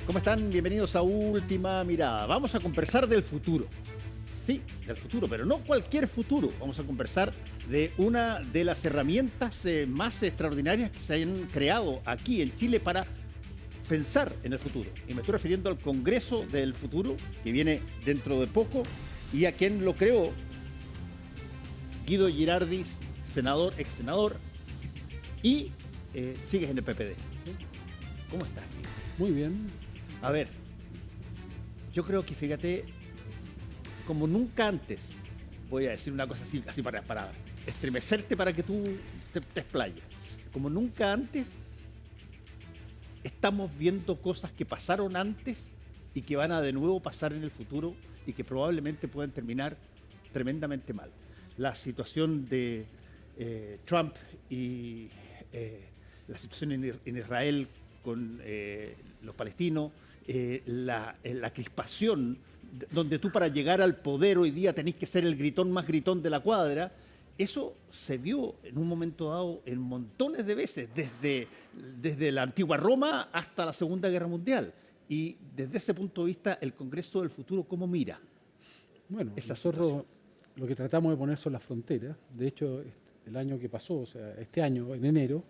¿Cómo están? Bienvenidos a Última Mirada. Vamos a conversar del futuro. Sí, del futuro, pero no cualquier futuro. Vamos a conversar de una de las herramientas más extraordinarias que se hayan creado aquí en Chile para pensar en el futuro. Y me estoy refiriendo al Congreso del Futuro, que viene dentro de poco, y a quien lo creó, Guido Girardis, senador, ex senador, y sigues en el PPD. ¿Cómo estás, Guido? Muy bien. A ver, yo creo que, fíjate, como nunca antes, voy a decir una cosa así para estremecerte para que tú te explayes. Como nunca antes, estamos viendo cosas que pasaron antes y que van a de nuevo pasar en el futuro y que probablemente puedan terminar tremendamente mal. La situación de Trump y la situación en Israel con los palestinos, la crispación, donde tú para llegar al poder hoy día tenés que ser el gritón más gritón de la cuadra. Eso se vio en un momento dado en montones de veces, desde la antigua Roma hasta la Segunda Guerra Mundial. Y desde ese punto de vista, el Congreso del Futuro, ¿cómo mira? Bueno, esa nosotros situación? lo que tratamos de poner son las fronteras. De hecho, el año que pasó, o sea, este año, en enero,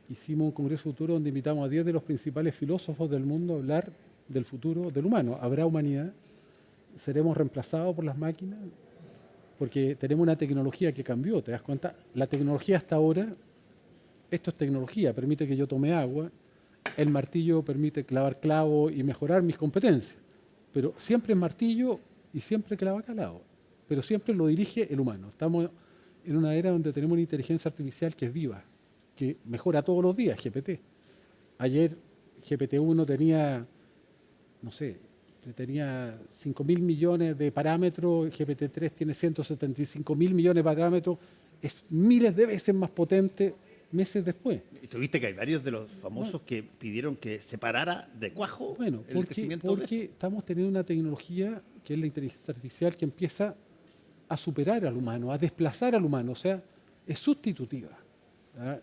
hicimos un Congreso Futuro donde invitamos a 10 de los principales filósofos del mundo a hablar del futuro del humano. ¿Habrá humanidad? ¿Seremos reemplazados por las máquinas? Porque tenemos una tecnología que cambió, ¿te das cuenta? La tecnología hasta ahora, esto es tecnología, permite que yo tome agua, el martillo permite clavar clavo y mejorar mis competencias, pero siempre es martillo y siempre clava calado, pero siempre lo dirige el humano. Estamos en una era donde tenemos una inteligencia artificial que es viva, que mejora todos los días, GPT. Ayer GPT-1 tenía, no sé, tenía 5.000 millones de parámetros, GPT-3 tiene 175.000 millones de parámetros, es miles de veces más potente meses después. Y tuviste que hay varios de los famosos que pidieron que se parara de cuajo Bueno, el crecimiento porque estamos teniendo una tecnología que es la inteligencia artificial que empieza a superar al humano, a desplazar al humano, o sea, es sustitutiva. ¿Ah?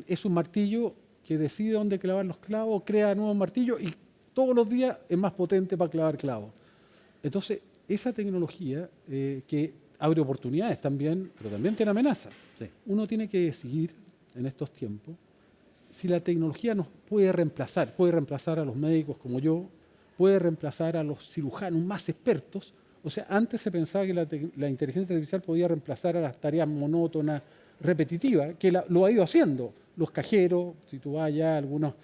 Es un martillo que decide dónde clavar los clavos, crea nuevos martillos y todos los días es más potente para clavar clavos. Entonces, esa tecnología que abre oportunidades también, pero también tiene amenazas. Sí. Uno tiene que decidir en estos tiempos si la tecnología nos puede reemplazar a los médicos como yo, puede reemplazar a los cirujanos más expertos. O sea, antes se pensaba que la inteligencia artificial podía reemplazar a las tareas monótonas, repetitivas, que lo ha ido haciendo. Los cajeros, si tú vas allá, algunos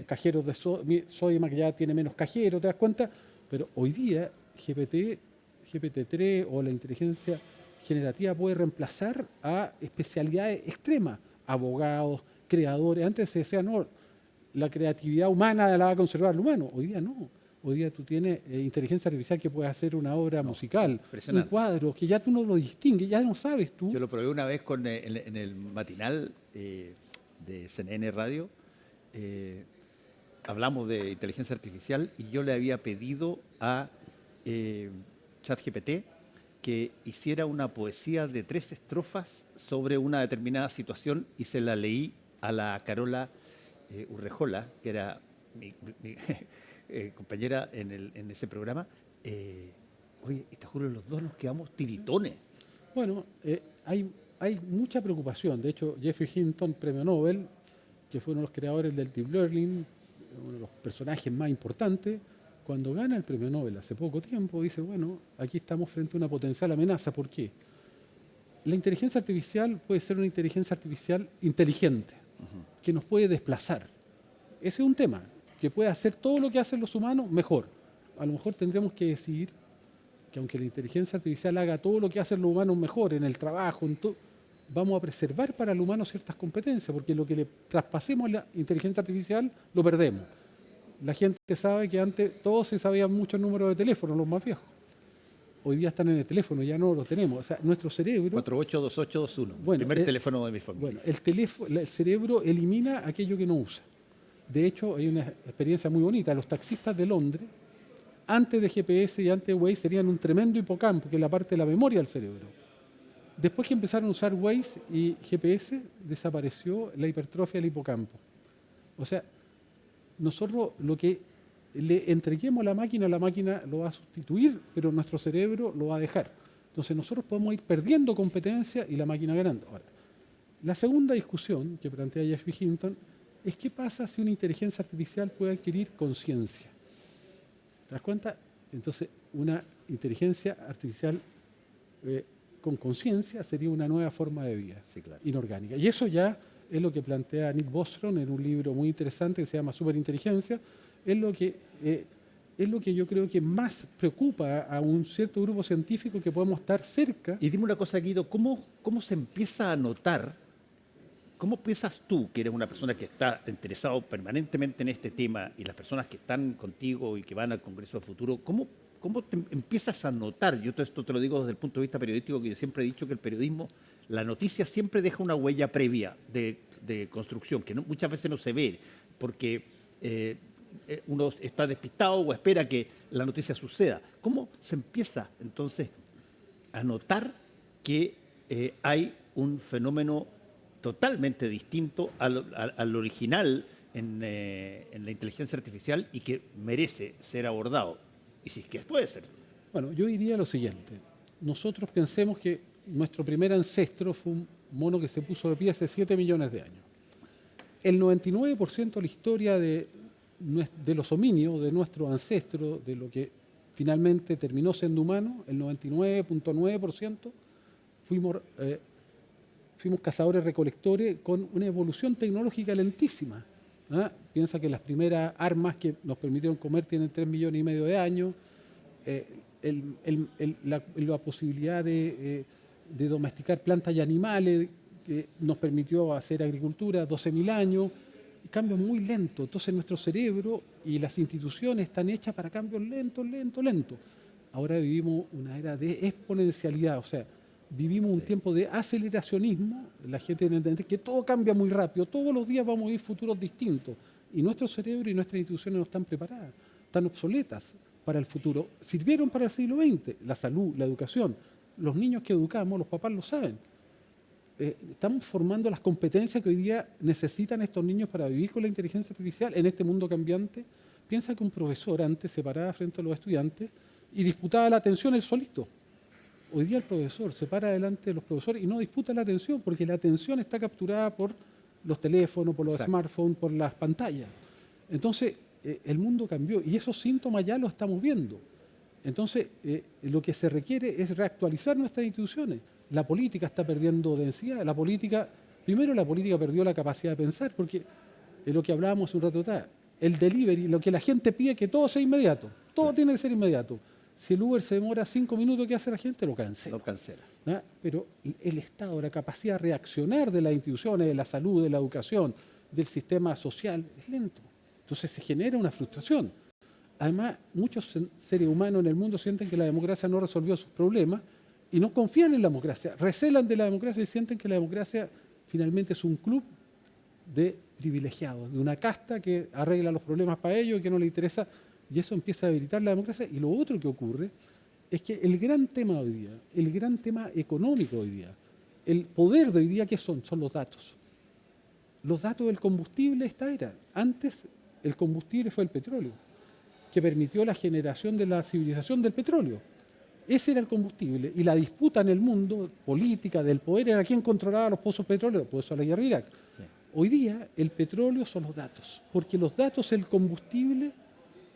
cajeros de Sodimac ya tiene menos cajeros, ¿te das cuenta? Pero hoy día GPT-3 o la inteligencia generativa puede reemplazar a especialidades extremas, abogados, creadores. Antes se decía, no, la creatividad humana la va a conservar el humano. Hoy día no. Hoy día tú tienes inteligencia artificial que puede hacer una obra musical, un cuadro, que ya tú no lo distingues, ya no sabes tú. Yo lo probé una vez en el matinal de CNN Radio. Hablamos de inteligencia artificial y yo le había pedido a ChatGPT que hiciera una poesía de 3 estrofas sobre una determinada situación y se la leí a la Carola Urrejola, que era mi compañera en ese programa. Oye, y te juro, los dos nos quedamos tiritones. Bueno, hay mucha preocupación. De hecho, Geoffrey Hinton, premio Nobel, que fue uno de los creadores del Deep Learning, uno de los personajes más importantes, cuando gana el premio Nobel hace poco tiempo, dice, bueno, aquí estamos frente a una potencial amenaza. ¿Por qué? La inteligencia artificial puede ser una inteligencia artificial inteligente, que nos puede desplazar. Ese es un tema, que puede hacer todo lo que hacen los humanos mejor. A lo mejor tendremos que decidir que aunque la inteligencia artificial haga todo lo que hacen los humanos mejor, en el trabajo, en todo, vamos a preservar para el humano ciertas competencias, porque lo que le traspasemos a la inteligencia artificial lo perdemos. La gente sabe que antes todos se sabían muchos números de teléfono, los más viejos. Hoy día están en el teléfono, ya no los tenemos. O sea, nuestro cerebro... 482821, bueno, el primer teléfono de mi familia. Bueno, el cerebro elimina aquello que no usa. De hecho, hay una experiencia muy bonita. Los taxistas de Londres, antes de GPS y antes de Waze, serían un tremendo hipocampo, que es la parte de la memoria del cerebro. Después que empezaron a usar Waze y GPS, desapareció la hipertrofia del hipocampo. O sea, nosotros lo que le entreguemos la máquina lo va a sustituir, pero nuestro cerebro lo va a dejar. Entonces nosotros podemos ir perdiendo competencia y la máquina ganando. Ahora, la segunda discusión que plantea Jeffrey Hinton es qué pasa si una inteligencia artificial puede adquirir conciencia. ¿Te das cuenta? Entonces, una inteligencia artificial con conciencia sería una nueva forma de vida, Sí, claro. inorgánica. Y eso ya es lo que plantea Nick Bostrom en un libro muy interesante que se llama Superinteligencia. Es lo que yo creo que más preocupa a un cierto grupo científico, que podemos estar cerca. Y dime una cosa, Guido, ¿cómo se empieza a notar, cómo piensas tú, que eres una persona que está interesado permanentemente en este tema, y las personas que están contigo y que van al Congreso Futuro, cómo te empiezas a notar? Yo todo esto te lo digo desde el punto de vista periodístico, que yo siempre he dicho que el periodismo, la noticia siempre deja una huella previa de construcción, que muchas veces no se ve, porque uno está despistado o espera que la noticia suceda. ¿Cómo se empieza entonces a notar que hay un fenómeno totalmente distinto al original en la inteligencia artificial y que merece ser abordado? Y si es que puede ser. Bueno, yo diría lo siguiente. Nosotros pensemos que nuestro primer ancestro fue un mono que se puso de pie hace 7 millones de años. El 99% de la historia de los homínidos, de nuestro ancestro, de lo que finalmente terminó siendo humano, el 99.9% fuimos cazadores-recolectores con una evolución tecnológica lentísima. ¿Ah? Piensa que las primeras armas que nos permitieron comer tienen 3,5 millones de años. La posibilidad de domesticar plantas y animales que nos permitió hacer agricultura 12.000 años. Cambios muy lentos. Entonces nuestro cerebro y las instituciones están hechas para cambios lentos. Ahora vivimos una era de exponencialidad, o sea, vivimos un tiempo de aceleracionismo. La gente tiene que entender que todo cambia muy rápido, todos los días vamos a vivir futuros distintos, y nuestro cerebro y nuestras instituciones no están preparadas, están obsoletas para el futuro. Sirvieron para el siglo XX, la salud, la educación. Los niños que educamos, los papás lo saben. Estamos formando las competencias que hoy día necesitan estos niños para vivir con la inteligencia artificial en este mundo cambiante. Piensa que un profesor antes se paraba frente a los estudiantes y disputaba la atención él solito. Hoy día el profesor se para delante de los profesores y no disputa la atención, porque la atención está capturada por los teléfonos, por los smartphones, por las pantallas. Entonces, el mundo cambió y esos síntomas ya los estamos viendo. Entonces, lo que se requiere es reactualizar nuestras instituciones. La política está perdiendo densidad. La política perdió la capacidad de pensar, porque es lo que hablábamos un rato atrás. El delivery, lo que la gente pide, que todo sea inmediato. Todo tiene que ser inmediato. Si el Uber se demora 5 minutos, ¿qué hace la gente? Lo cancela. Lo cancela. ¿Ah? Pero el Estado, la capacidad de reaccionar de las instituciones, de la salud, de la educación, del sistema social, es lento. Entonces se genera una frustración. Además, muchos seres humanos en el mundo sienten que la democracia no resolvió sus problemas y no confían en la democracia. Recelan de la democracia y sienten que la democracia finalmente es un club de privilegiados, de una casta que arregla los problemas para ellos y que no le interesa. Y eso empieza a debilitar la democracia. Y lo otro que ocurre es que el gran tema hoy día, el gran tema económico hoy día, el poder de hoy día, ¿qué son? Son los datos. Los datos del combustible de esta era. Antes el combustible fue el petróleo, que permitió la generación de la civilización del petróleo. Ese era el combustible. Y la disputa en el mundo política del poder era quién controlaba los pozos petroleros, por eso la guerra de Irak. Sí. Hoy día el petróleo son los datos, porque los datos es el combustible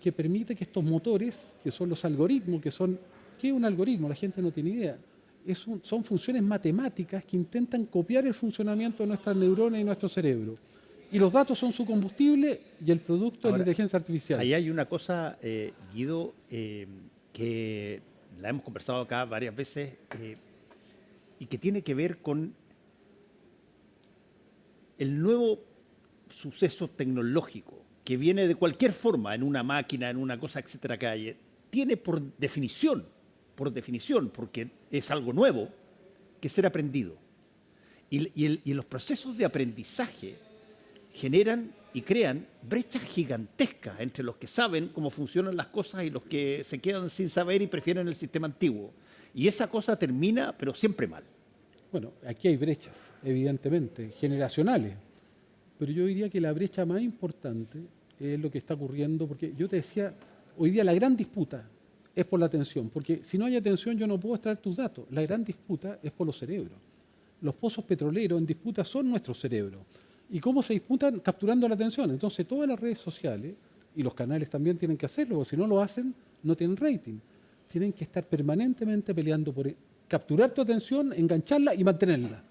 que permite que estos motores, que son los algoritmos, ¿qué es un algoritmo? La gente no tiene idea. Son funciones matemáticas que intentan copiar el funcionamiento de nuestras neuronas y nuestro cerebro. Y los datos son su combustible y el producto de la inteligencia artificial. Ahí hay una cosa, Guido, que la hemos conversado acá varias veces y que tiene que ver con el nuevo suceso tecnológico que viene de cualquier forma, en una máquina, en una cosa, etcétera, que hay, tiene por definición, porque es algo nuevo, que ser aprendido. Y los procesos de aprendizaje generan y crean brechas gigantescas entre los que saben cómo funcionan las cosas y los que se quedan sin saber y prefieren el sistema antiguo. Y esa cosa termina, pero siempre mal. Bueno, aquí hay brechas, evidentemente, generacionales. Pero yo diría que la brecha más importante es lo que está ocurriendo, porque yo te decía, hoy día la gran disputa es por la atención, porque si no hay atención yo no puedo extraer tus datos. La gran disputa es por los cerebros. Los pozos petroleros en disputa son nuestros cerebros. ¿Y cómo se disputan? Capturando la atención. Entonces todas las redes sociales, y los canales también tienen que hacerlo, porque si no lo hacen, no tienen rating. Tienen que estar permanentemente peleando por capturar tu atención, engancharla y mantenerla.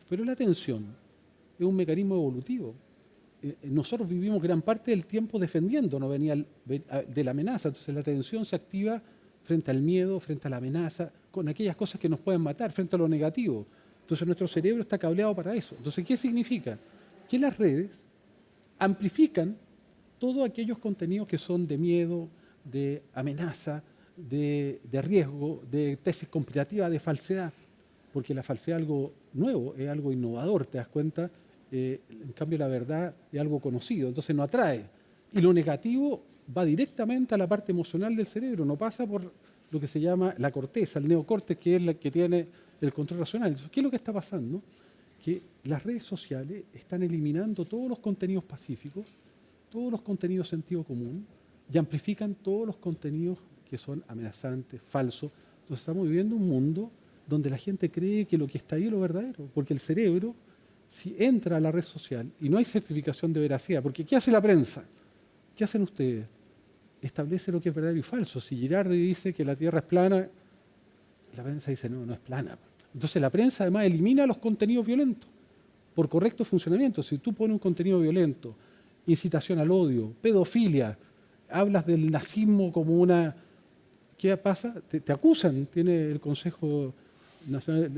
Pero la atención es un mecanismo evolutivo. Nosotros vivimos gran parte del tiempo defendiendo, no venía de la amenaza. Entonces la atención se activa frente al miedo, frente a la amenaza, con aquellas cosas que nos pueden matar, frente a lo negativo. Entonces nuestro cerebro está cableado para eso. Entonces, ¿qué significa? Que las redes amplifican todos aquellos contenidos que son de miedo, de amenaza, de riesgo, de tesis conspirativa, de falsedad. Porque la falsedad es algo nuevo, es algo innovador, ¿te das cuenta? En cambio, la verdad es algo conocido, entonces no atrae. Y lo negativo va directamente a la parte emocional del cerebro, no pasa por lo que se llama la corteza, el neocórtex, que es la que tiene el control racional. Entonces, ¿qué es lo que está pasando? Que las redes sociales están eliminando todos los contenidos pacíficos, todos los contenidos de sentido común, y amplifican todos los contenidos que son amenazantes, falsos. Entonces estamos viviendo un mundo donde la gente cree que lo que está ahí es lo verdadero, porque el cerebro, si entra a la red social y no hay certificación de veracidad, porque ¿qué hace la prensa? ¿Qué hacen ustedes? Establece lo que es verdadero y falso. Si Girardi dice que la Tierra es plana, la prensa dice no, no es plana. Entonces la prensa además elimina los contenidos violentos por correcto funcionamiento. Si tú pones un contenido violento, incitación al odio, pedofilia, hablas del nazismo como una... ¿Qué pasa? Te acusan, tiene el Consejo Nacional,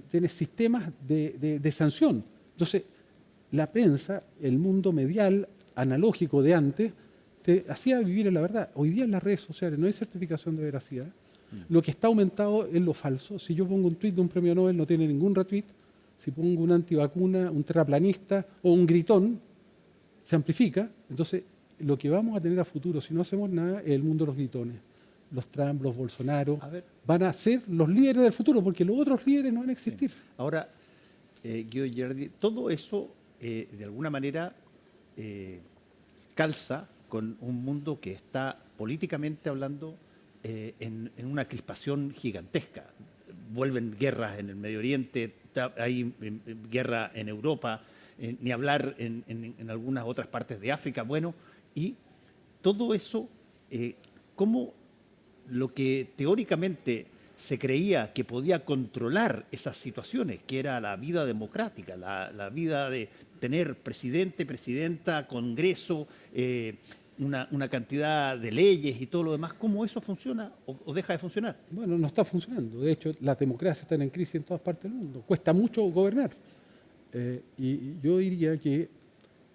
tiene sistemas de sanción. Entonces, la prensa, el mundo medial, analógico de antes, te hacía vivir en la verdad. Hoy día en las redes sociales no hay certificación de veracidad. Lo que está aumentado es lo falso. Si yo pongo un tuit de un premio Nobel, no tiene ningún retweet. Si pongo un antivacuna, un terraplanista o un gritón, se amplifica. Entonces, lo que vamos a tener a futuro, si no hacemos nada, es el mundo de los gritones. Los Trump, los Bolsonaro, van a ser los líderes del futuro, porque los otros líderes no van a existir. Bien. Ahora, Guido Girardi, todo eso, de alguna manera, calza con un mundo que está políticamente hablando en una crispación gigantesca. Vuelven guerras en el Medio Oriente, hay guerra en Europa, ni hablar en algunas otras partes de África. Bueno, y todo eso, ¿cómo lo que teóricamente se creía que podía controlar esas situaciones, que era la vida democrática, la vida de tener presidente, presidenta, congreso, una cantidad de leyes y todo lo demás, ¿cómo eso funciona o deja de funcionar? Bueno, no está funcionando. De hecho, las democracias están en crisis en todas partes del mundo. Cuesta mucho gobernar. Y yo diría que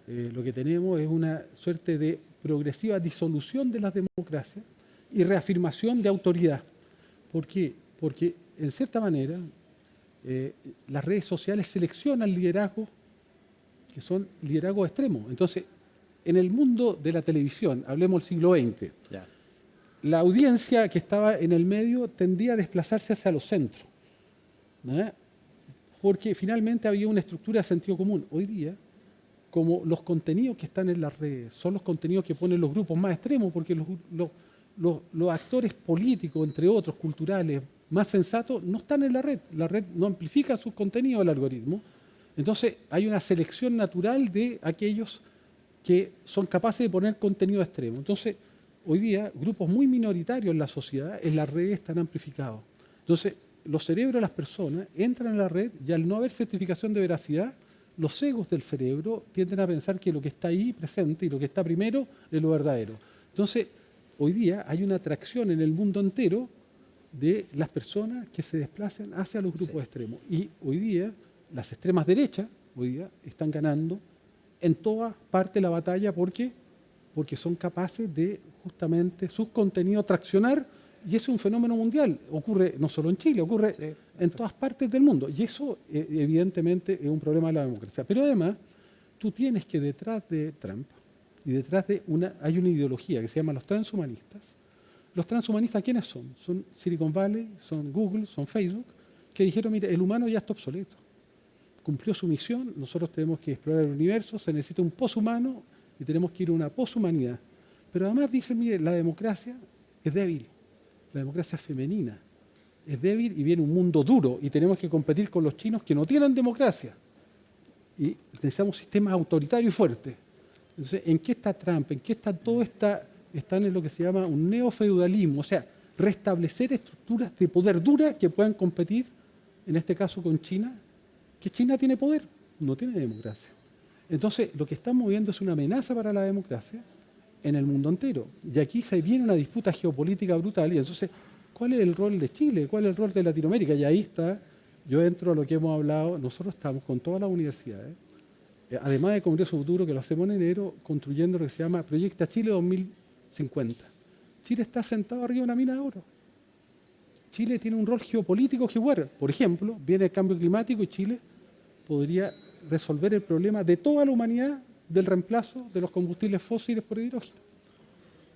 lo que tenemos es una suerte de progresiva disolución de las democracias y reafirmación de autoridad. ¿Por qué? Porque, en cierta manera, las redes sociales seleccionan liderazgos que son liderazgos extremos. Entonces, en el mundo de la televisión, hablemos del siglo XX, la audiencia que estaba en el medio tendía a desplazarse hacia los centros, ¿no? Porque finalmente había una estructura de sentido común. Hoy día, como los contenidos que están en las redes son los contenidos que ponen los grupos más extremos, porque los actores políticos, entre otros, culturales, más sensatos, no están en la red no amplifica sus contenidos el algoritmo. Entonces hay una selección natural de aquellos que son capaces de poner contenido extremo. Entonces, hoy día, grupos muy minoritarios en la sociedad, en las redes están amplificados. Entonces, los cerebros de las personas entran en la red y al no haber certificación de veracidad, los egos del cerebro tienden a pensar que lo que está ahí presente y lo que está primero es lo verdadero. Entonces, hoy día hay una atracción en el mundo entero de las personas que se desplazan hacia los grupos extremos. Y hoy día, las extremas derechas hoy día están ganando en toda parte la batalla. ¿Por qué? Porque son capaces de justamente sus contenidos traccionar, y eso es un fenómeno mundial. Ocurre no solo en Chile, ocurre en todas partes del mundo. Y eso evidentemente es un problema de la democracia. Pero además, tú tienes que detrás de Trump y detrás de hay una ideología que se llama los transhumanistas. ¿Los transhumanistas quiénes son? Son Silicon Valley, son Google, son Facebook, que dijeron, mire, el humano ya está obsoleto. Cumplió su misión, nosotros tenemos que explorar el universo, se necesita un poshumano, y y tenemos que ir a una poshumanidad. Pero además dice, mire, la democracia es débil, la democracia es femenina, es débil y viene un mundo duro y tenemos que competir con los chinos que no tienen democracia. Y necesitamos un sistema autoritario y fuerte. Entonces, ¿en qué está Trump? ¿En qué está todo están en lo que se llama un neofeudalismo? O sea, restablecer estructuras de poder duras que puedan competir, en este caso con China, que China tiene poder, no tiene democracia. Entonces, lo que estamos viendo es una amenaza para la democracia en el mundo entero. Y aquí se viene una disputa geopolítica brutal. Y entonces, ¿cuál es el rol de Chile? ¿Cuál es el rol de Latinoamérica? Y ahí está, yo entro a lo que hemos hablado, nosotros estamos con todas las universidades, además del Congreso Futuro, que lo hacemos en enero, construyendo lo que se llama Proyecta Chile 2050. Chile está sentado arriba de una mina de oro. Chile tiene un rol geopolítico que jugar. Por ejemplo, viene el cambio climático y Chile podría resolver el problema de toda la humanidad del reemplazo de los combustibles fósiles por hidrógeno.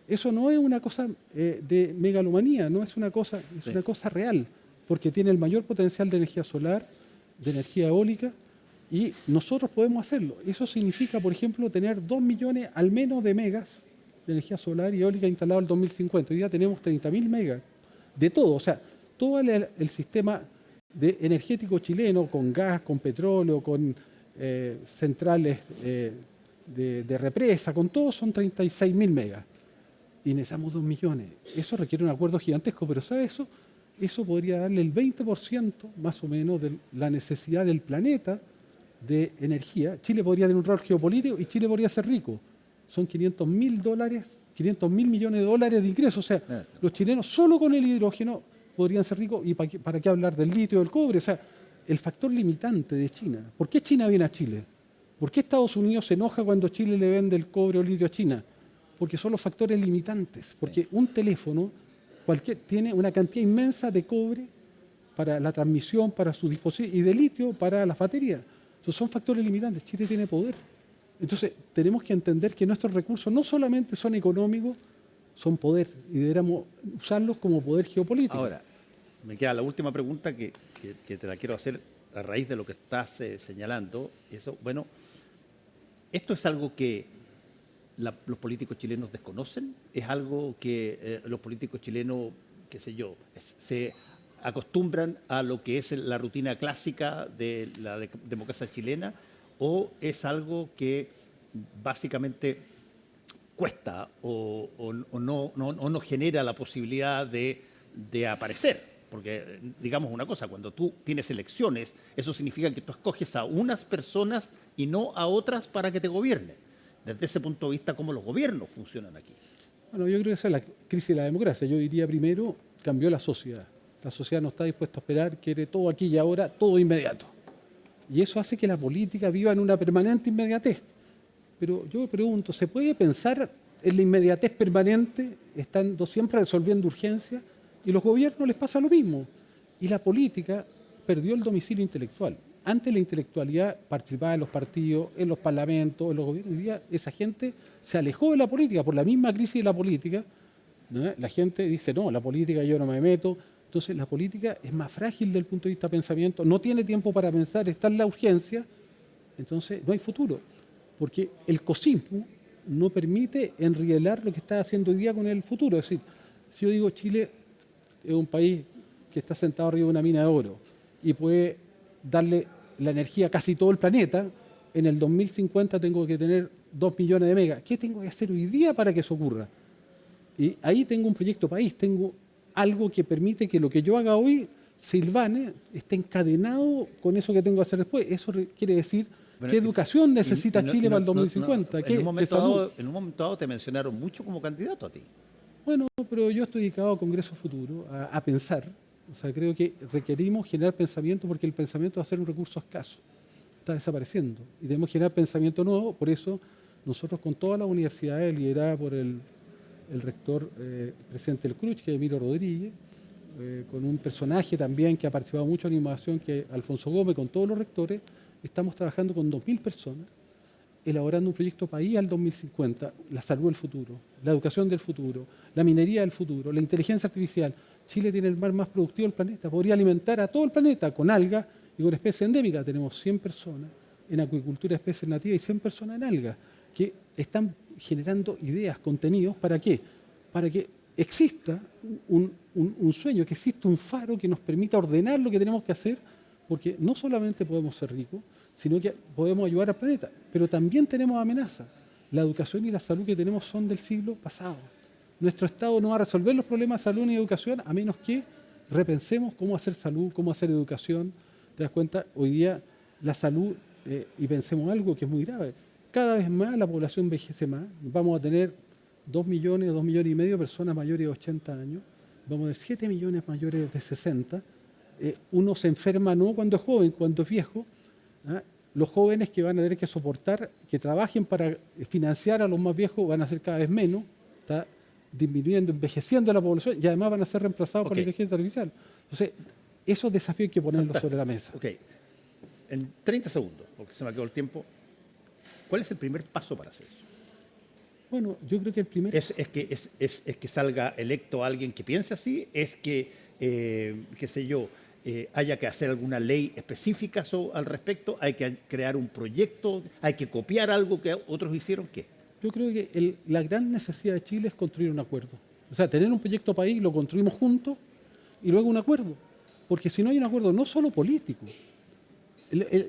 Eso no es una cosa de megalomanía, no es una cosa, es una cosa real, porque tiene el mayor potencial de energía solar, de energía eólica, y nosotros podemos hacerlo. Eso significa, por ejemplo, tener 2 millones al menos de megas de energía solar y eólica instalado en el 2050. Hoy día tenemos 30.000 megas de todo, o sea, todo el sistema energético chileno, con gas, con petróleo, con centrales de represa, con todo son 36.000 megas. Y necesitamos 2 millones. Eso requiere un acuerdo gigantesco, pero ¿sabe eso? Eso podría darle el 20% más o menos de la necesidad del planeta de energía. Chile podría tener un rol geopolítico y Chile podría ser rico. Son 500.000 millones de dólares de ingresos. O sea, los chilenos solo con el hidrógeno podrían ser ricos. ¿Y para qué hablar del litio, del cobre? O sea, el factor limitante de China. ¿Por qué China viene a Chile? ¿Por qué Estados Unidos se enoja cuando Chile le vende el cobre o el litio a China? Porque son los factores limitantes. Porque un teléfono tiene una cantidad inmensa de cobre para la transmisión, para su dispositivo, y de litio para las baterías. Entonces son factores limitantes. Chile tiene poder. Entonces tenemos que entender que nuestros recursos no solamente son económicos, son poder, y deberíamos usarlos como poder geopolítico. Ahora, me queda la última pregunta que te la quiero hacer a raíz de lo que estás señalando. Eso, bueno, ¿esto es algo que los políticos chilenos desconocen? ¿Es algo que los políticos chilenos, qué sé yo, se acostumbran a lo que es la rutina clásica de la democracia chilena? ¿O es algo que básicamente cuesta o no genera la posibilidad de aparecer? Porque, digamos una cosa, cuando tú tienes elecciones, eso significa que tú escoges a unas personas y no a otras para que te gobiernen. Desde ese punto de vista, ¿cómo los gobiernos funcionan aquí? Bueno, yo creo que esa es la crisis de la democracia. Yo diría primero, cambió la sociedad. La sociedad no está dispuesta a esperar, quiere todo aquí y ahora, todo inmediato. Y eso hace que la política viva en una permanente inmediatez. Pero yo me pregunto, ¿se puede pensar en la inmediatez permanente, estando siempre resolviendo urgencias? Y los gobiernos les pasa lo mismo. Y la política perdió el domicilio intelectual. Antes la intelectualidad participaba en los partidos, en los parlamentos, en los gobiernos. Hoy día esa gente se alejó de la política por la misma crisis de la política, ¿no? La gente dice, no, la política yo no me meto. Entonces la política es más frágil desde el punto de vista de pensamiento, no tiene tiempo para pensar, está en la urgencia, entonces no hay futuro. Porque el cosismo no permite enrielar lo que está haciendo hoy día con el futuro. Es decir, si yo digo Chile es un país que está sentado arriba de una mina de oro y puede darle la energía a casi todo el planeta, en el 2050 tengo que tener 2 millones de megas. ¿Qué tengo que hacer hoy día para que eso ocurra? Y ahí tengo un proyecto país, tengo algo que permite que lo que yo haga hoy, Silvane, esté encadenado con eso que tengo que hacer después. Eso quiere decir, bueno, ¿qué educación necesita Chile para el 2050? En un momento dado te mencionaron mucho como candidato a ti. Bueno, pero yo estoy dedicado a Congreso Futuro, a pensar. O sea, creo que requerimos generar pensamiento porque el pensamiento va a ser un recurso escaso. Está desapareciendo. Y debemos generar pensamiento nuevo. Por eso nosotros con todas las universidades lideradas por el rector presidente del CRUCH, que es Emilio Rodríguez, con un personaje también que ha participado mucho en innovación, que es Alfonso Gómez, con todos los rectores, estamos trabajando con 2.000 personas, elaborando un proyecto país al 2050, la salud del futuro, la educación del futuro, la minería del futuro, la inteligencia artificial. Chile tiene el mar más productivo del planeta, podría alimentar a todo el planeta con algas y con especies endémicas. Tenemos 100 personas en acuicultura de especies nativas y 100 personas en algas. que están generando ideas, contenidos, ¿para qué? Para que exista un sueño, que exista un faro que nos permita ordenar lo que tenemos que hacer, porque no solamente podemos ser ricos, sino que podemos ayudar al planeta, pero también tenemos amenazas. La educación y la salud que tenemos son del siglo pasado. Nuestro Estado no va a resolver los problemas de salud ni educación a menos que repensemos cómo hacer salud, cómo hacer educación. ¿Te das cuenta? Hoy día la salud, y pensemos algo que es muy grave, cada vez más la población envejece más, vamos a tener 2 millones, 2 millones y medio de personas mayores de 80 años, vamos a tener 7 millones mayores de 60. Uno se enferma no cuando es joven, cuando es viejo. ¿Ah? Los jóvenes que van a tener que soportar, que trabajen para financiar a los más viejos, van a ser cada vez menos. Está disminuyendo, envejeciendo la población y además van a ser reemplazados por la inteligencia artificial. Entonces, esos desafíos hay que ponerlos sobre la mesa. Ok. En 30 segundos, porque se me acabó el tiempo, ¿cuál es el primer paso para hacer eso? Bueno, yo creo que el primer... ¿Es que salga electo alguien que piense así? ¿Es que, qué sé yo, haya que hacer alguna ley específica al respecto? ¿Hay que crear un proyecto? ¿Hay que copiar algo que otros hicieron? ¿Qué? Yo creo que la gran necesidad de Chile es construir un acuerdo. O sea, tener un proyecto país, lo construimos juntos y luego un acuerdo. Porque si no hay un acuerdo no solo político,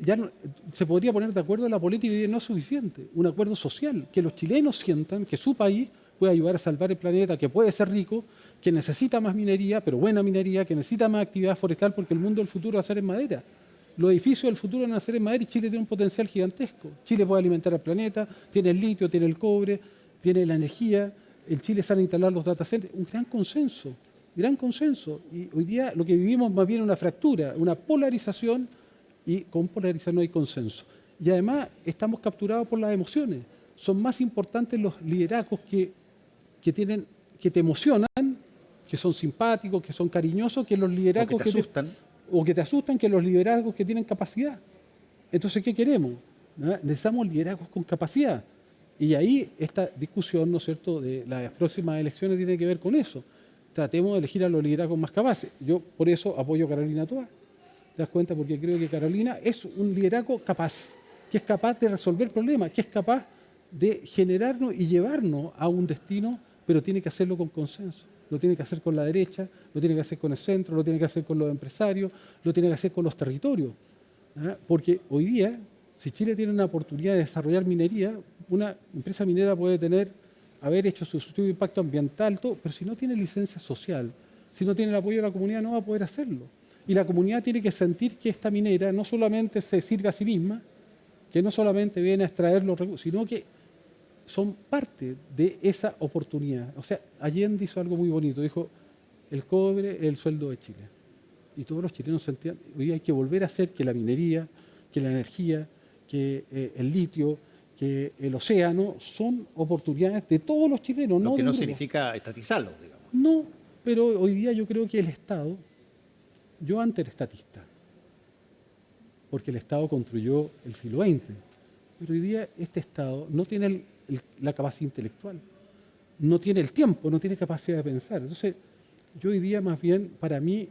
ya no, se podría poner de acuerdo en la política y no es suficiente. Un acuerdo social, que los chilenos sientan que su país puede ayudar a salvar el planeta, que puede ser rico, que necesita más minería, pero buena minería, que necesita más actividad forestal porque el mundo del futuro va a ser en madera. Los edificios del futuro van a ser en madera y Chile tiene un potencial gigantesco. Chile puede alimentar al planeta, tiene el litio, tiene el cobre, tiene la energía. En Chile se van a instalar los data centers. Un gran consenso, gran consenso. Y hoy día lo que vivimos más bien es una fractura, una polarización, y con polarización no hay consenso. Y además estamos capturados por las emociones. Son más importantes los liderazgos que te emocionan, que son simpáticos, que son cariñosos, que los liderazgos que te asustan. O que te asustan, que los liderazgos que tienen capacidad. Entonces, ¿qué queremos? ¿No? Necesitamos liderazgos con capacidad. Y ahí esta discusión, ¿no es cierto?, de las próximas elecciones tiene que ver con eso. Tratemos de elegir a los liderazgos más capaces. Yo por eso apoyo a Carolina Toá. ¿Te das cuenta? Porque creo que Carolina es un liderazgo capaz, que es capaz de resolver problemas, que es capaz de generarnos y llevarnos a un destino, pero tiene que hacerlo con consenso. Lo tiene que hacer con la derecha, lo tiene que hacer con el centro, lo tiene que hacer con los empresarios, lo tiene que hacer con los territorios. ¿Ah? Porque hoy día, si Chile tiene una oportunidad de desarrollar minería, una empresa minera puede haber hecho su estudio de impacto ambiental, todo, pero si no tiene licencia social, si no tiene el apoyo de la comunidad, no va a poder hacerlo. Y la comunidad tiene que sentir que esta minera no solamente se sirve a sí misma, que no solamente viene a extraer los recursos, sino que son parte de esa oportunidad. O sea, Allende hizo algo muy bonito, dijo, el cobre es el sueldo de Chile. Y todos los chilenos sentían, hoy hay que volver a hacer que la minería, que la energía, que el litio, que el océano, son oportunidades de todos los chilenos. Lo que no de significa estatizarlo, digamos. No, pero hoy día yo creo que el Estado, yo antes era estatista, porque el Estado construyó el siglo XX, pero hoy día este Estado no tiene la capacidad intelectual, no tiene el tiempo, no tiene capacidad de pensar. Entonces, yo hoy día más bien, para mí,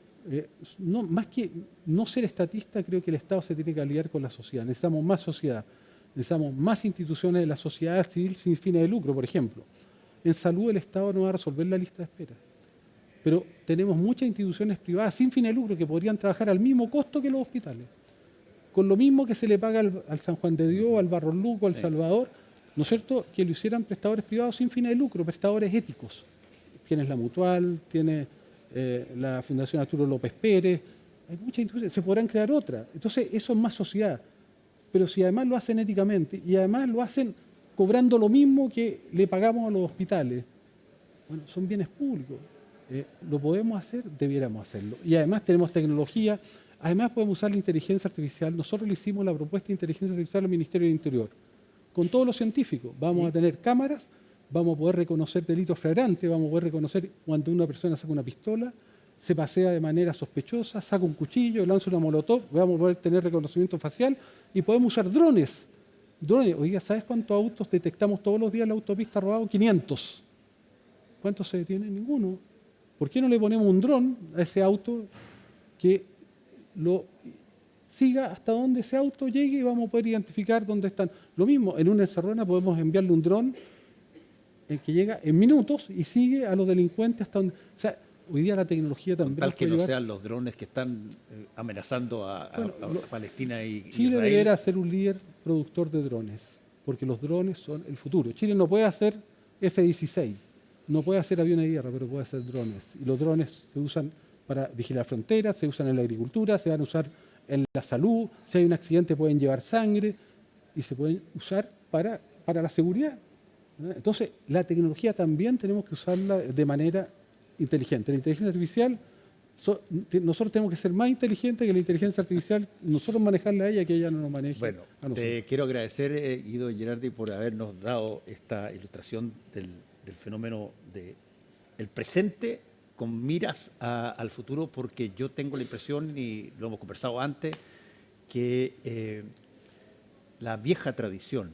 más que no ser estatista, creo que el Estado se tiene que aliar con la sociedad. Necesitamos más sociedad, necesitamos más instituciones de la sociedad civil sin fines de lucro, por ejemplo. En salud el Estado no va a resolver la lista de espera, pero tenemos muchas instituciones privadas sin fines de lucro que podrían trabajar al mismo costo que los hospitales, con lo mismo que se le paga al San Juan de Dios, al Barros Luco, al Salvador, ¿no es cierto?, que lo hicieran prestadores privados sin fines de lucro, prestadores éticos. Tienes la Mutual, tienes la Fundación Arturo López Pérez, hay muchas instituciones, se podrán crear otras. Entonces, eso es más sociedad. Pero si además lo hacen éticamente y además lo hacen cobrando lo mismo que le pagamos a los hospitales, bueno, son bienes públicos. ¿Lo podemos hacer? Debiéramos hacerlo. Y además tenemos tecnología, además podemos usar la inteligencia artificial. Nosotros le hicimos la propuesta de inteligencia artificial al Ministerio del Interior, con todos los científicos. Vamos a tener cámaras, vamos a poder reconocer delitos flagrantes, vamos a poder reconocer cuando una persona saca una pistola, se pasea de manera sospechosa, saca un cuchillo, lanza una molotov, vamos a poder tener reconocimiento facial y podemos usar drones. Oiga, ¿sabes cuántos autos detectamos todos los días en la autopista robados? 500. ¿Cuántos se detienen? Ninguno. ¿Por qué no le ponemos un dron a ese auto que lo siga hasta donde ese auto llegue y vamos a poder identificar dónde están. Lo mismo, en una encerrona podemos enviarle un dron que llega en minutos y sigue a los delincuentes hasta donde... O sea, hoy día la tecnología también... Tal que no sean los drones que están amenazando a Palestina y Chile Israel. deberá ser un líder productor de drones, porque los drones son el futuro. Chile no puede hacer F-16, no puede hacer aviones de guerra, pero puede hacer drones. Y los drones se usan para vigilar fronteras, se usan en la agricultura, se van a usar en la salud, si hay un accidente pueden llevar sangre y se pueden usar para la seguridad. Entonces, la tecnología también tenemos que usarla de manera inteligente. La inteligencia artificial, nosotros tenemos que ser más inteligentes que la inteligencia artificial, nosotros manejarla a ella que ella no nos maneje bueno, a nosotros. Te quiero agradecer, Guido Gerardi, por habernos dado esta ilustración del fenómeno del presente con miras al futuro, porque yo tengo la impresión, y lo hemos conversado antes, que la vieja tradición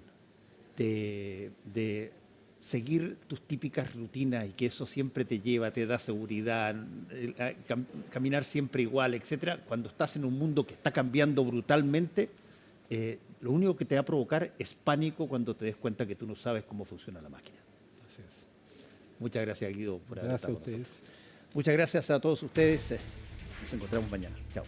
de seguir tus típicas rutinas y que eso siempre te lleva, te da seguridad, caminar siempre igual, etcétera, cuando estás en un mundo que está cambiando brutalmente, lo único que te va a provocar es pánico cuando te des cuenta que tú no sabes cómo funciona la máquina. Así es. Muchas gracias, Guido, por haber estado con nosotros. Gracias a ustedes. Muchas gracias a todos ustedes. Nos encontramos mañana. Chao.